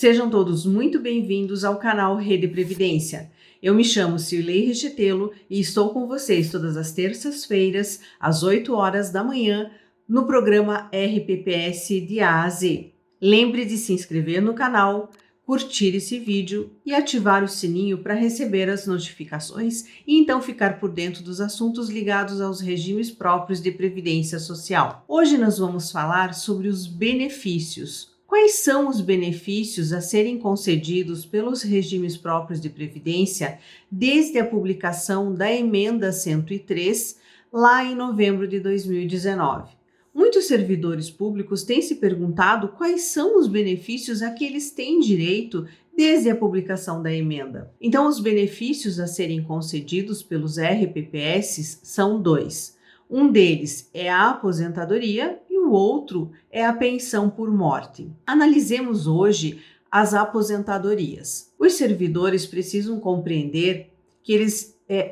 Sejam todos muito bem-vindos ao canal Rede Previdência. Eu me chamo Cirlei Rechetelo e estou com vocês todas as terças-feiras, às 8 horas da manhã, no programa RPPS de A a Z. Lembre de se inscrever no canal, curtir esse vídeo e ativar o sininho para receber as notificações e então ficar por dentro dos assuntos ligados aos regimes próprios de previdência social. Hoje nós vamos falar sobre os benefícios. Quais são os benefícios a serem concedidos pelos regimes próprios de previdência desde a publicação da Emenda 103, lá em novembro de 2019? Muitos servidores públicos têm se perguntado quais são os benefícios a que eles têm direito desde a publicação da emenda. Então, os benefícios a serem concedidos pelos RPPS são dois. Um deles é a aposentadoria e o outro é a pensão por morte. Analisemos hoje as aposentadorias. Os servidores precisam compreender que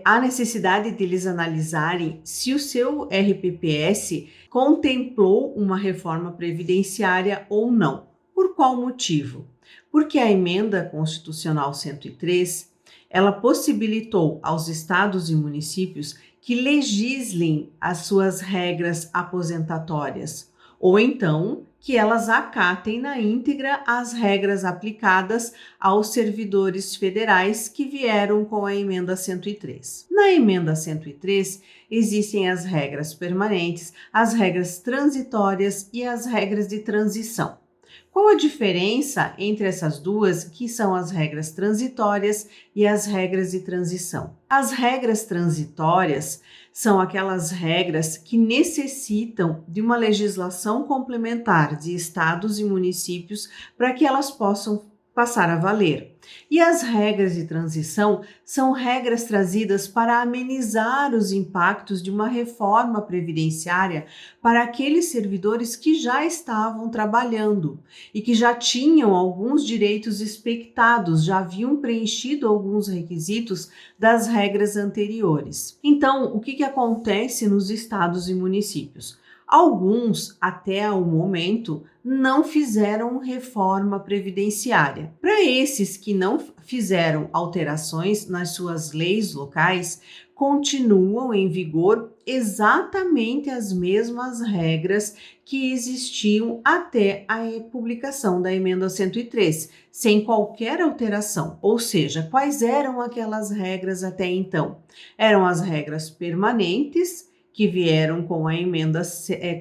há necessidade de eles analisarem se o seu RPPS contemplou uma reforma previdenciária ou não. Por qual motivo? Porque a Emenda Constitucional 103, ela possibilitou aos estados e municípios que legislem as suas regras aposentatórias, ou então que elas acatem na íntegra as regras aplicadas aos servidores federais que vieram com a Emenda 103. Na Emenda 103, existem as regras permanentes, as regras transitórias e as regras de transição. Qual a diferença entre essas duas, que são as regras transitórias e as regras de transição? As regras transitórias são aquelas regras que necessitam de uma legislação complementar de estados e municípios para que elas possam passar a valer. E as regras de transição são regras trazidas para amenizar os impactos de uma reforma previdenciária para aqueles servidores que já estavam trabalhando e que já tinham alguns direitos expectados, já haviam preenchido alguns requisitos das regras anteriores. Então, o que acontece nos estados e municípios? Alguns, até o momento, não fizeram reforma previdenciária. Para esses que não fizeram alterações nas suas leis locais, continuam em vigor exatamente as mesmas regras que existiam até a publicação da Emenda 103, sem qualquer alteração. Ou seja, quais eram aquelas regras até então? Eram as regras permanentes, que vieram com a Emenda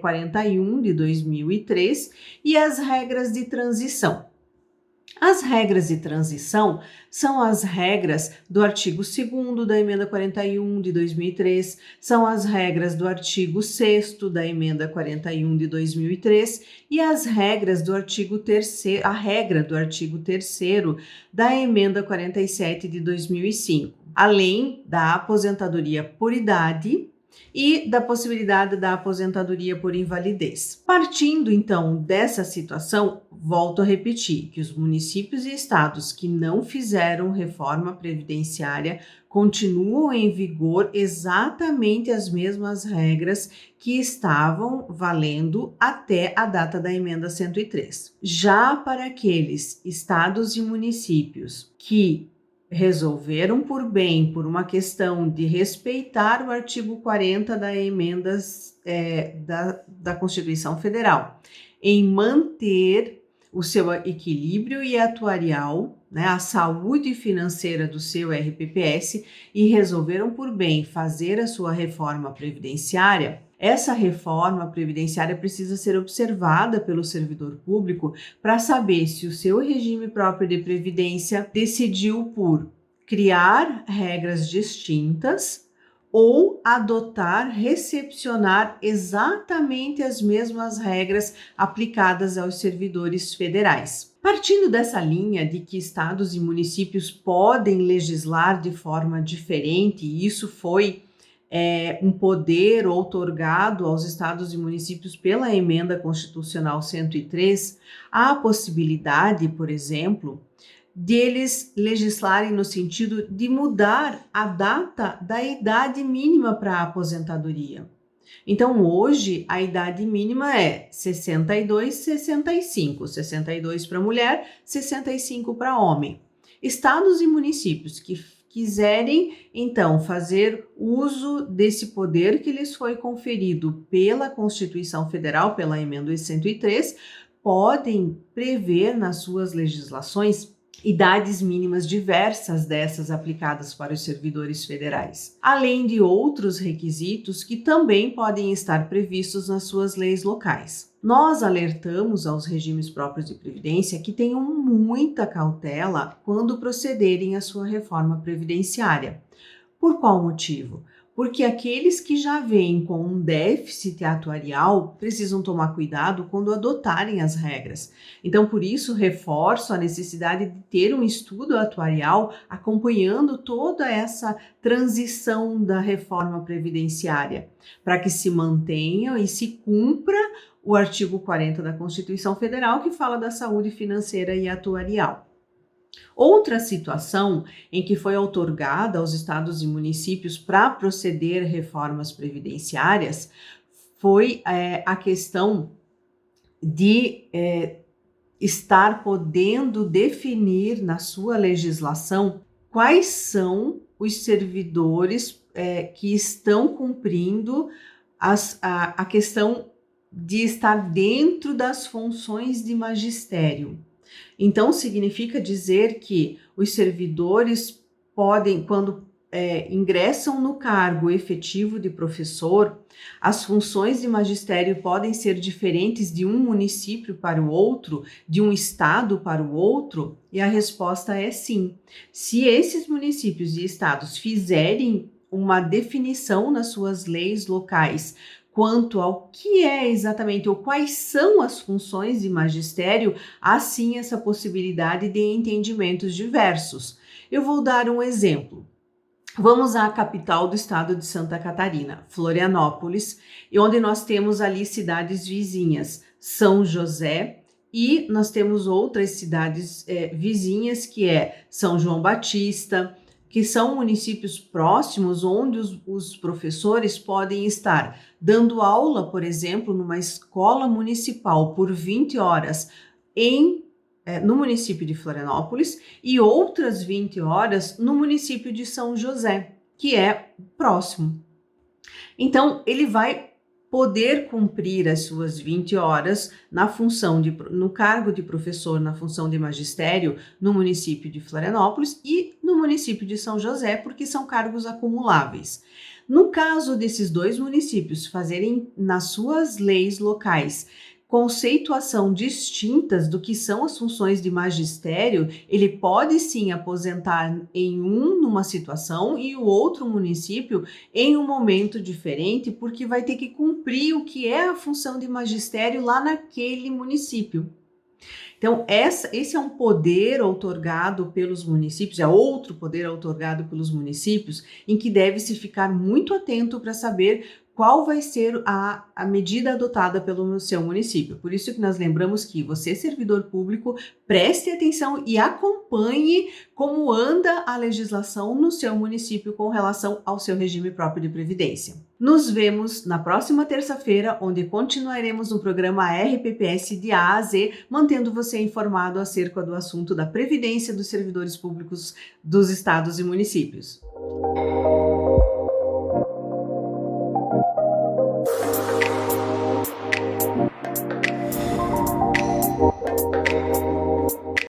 41 de 2003, e as regras de transição. As regras de transição são as regras do artigo 2º da Emenda 41 de 2003, são as regras do artigo 6º da Emenda 41 de 2003 e as regras do artigo 3º, a regra do artigo 3º da Emenda 47 de 2005, além da aposentadoria por idade e da possibilidade da aposentadoria por invalidez. Partindo então dessa situação, volto a repetir que os municípios e estados que não fizeram reforma previdenciária continuam em vigor exatamente as mesmas regras que estavam valendo até a data da Emenda 103. Já para aqueles estados e municípios que resolveram por bem, por uma questão de respeitar o artigo 40 da emenda da Constituição Federal, em manter o seu equilíbrio e atuarial, a saúde financeira do seu RPPS, e resolveram por bem fazer a sua reforma previdenciária. Essa reforma previdenciária precisa ser observada pelo servidor público para saber se o seu regime próprio de previdência decidiu por criar regras distintas ou recepcionar exatamente as mesmas regras aplicadas aos servidores federais. Partindo dessa linha de que estados e municípios podem legislar de forma diferente, e isso foi um poder outorgado aos estados e municípios pela Emenda Constitucional 103, há a possibilidade, por exemplo, deles legislarem no sentido de mudar a data da idade mínima para a aposentadoria. Então, hoje, a idade mínima é 62, 65. 62 para mulher, 65 para homem. Estados e municípios que quiserem, então, fazer uso desse poder que lhes foi conferido pela Constituição Federal, pela Emenda 103, podem prever nas suas legislações idades mínimas diversas dessas aplicadas para os servidores federais, além de outros requisitos que também podem estar previstos nas suas leis locais. Nós alertamos aos regimes próprios de previdência que tenham muita cautela quando procederem à sua reforma previdenciária. Por qual motivo? Porque aqueles que já vêm com um déficit atuarial precisam tomar cuidado quando adotarem as regras. Então, por isso, reforço a necessidade de ter um estudo atuarial acompanhando toda essa transição da reforma previdenciária, para que se mantenha e se cumpra o artigo 40 da Constituição Federal, que fala da saúde financeira e atuarial. Outra situação em que foi outorgada aos estados e municípios para proceder reformas previdenciárias foi a questão de estar podendo definir na sua legislação quais são os servidores que estão cumprindo a questão de estar dentro das funções de magistério. Então, significa dizer que os servidores podem, quando ingressam no cargo efetivo de professor, as funções de magistério podem ser diferentes de um município para o outro, de um estado para o outro? E a resposta é sim. Se esses municípios e estados fizerem uma definição nas suas leis locais quanto ao que é exatamente ou quais são as funções de magistério, há sim essa possibilidade de entendimentos diversos. Eu vou dar um exemplo. Vamos à capital do estado de Santa Catarina, Florianópolis, onde nós temos ali cidades vizinhas, São José, e nós temos outras cidades vizinhas, que é São João Batista, que são municípios próximos onde os professores podem estar dando aula, por exemplo, numa escola municipal por 20 horas no município de Florianópolis e outras 20 horas no município de São José, que é próximo. Então, ele vai poder cumprir as suas 20 horas no cargo de professor, na função de magistério, no município de Florianópolis e no município de São José, porque são cargos acumuláveis. No caso desses dois municípios fazerem nas suas leis locais conceituação distintas do que são as funções de magistério, ele pode sim aposentar numa situação e o outro município em um momento diferente, porque vai ter que cumprir o que é a função de magistério lá naquele município. Então, esse é um poder outorgado pelos municípios, é outro poder outorgado pelos municípios, em que deve-se ficar muito atento para saber qual vai ser a medida adotada pelo seu município. Por isso que nós lembramos que você, servidor público, preste atenção e acompanhe como anda a legislação no seu município com relação ao seu regime próprio de previdência. Nos vemos na próxima terça-feira, onde continuaremos no programa RPPS de A a Z, mantendo você informado acerca do assunto da previdência dos servidores públicos dos estados e municípios.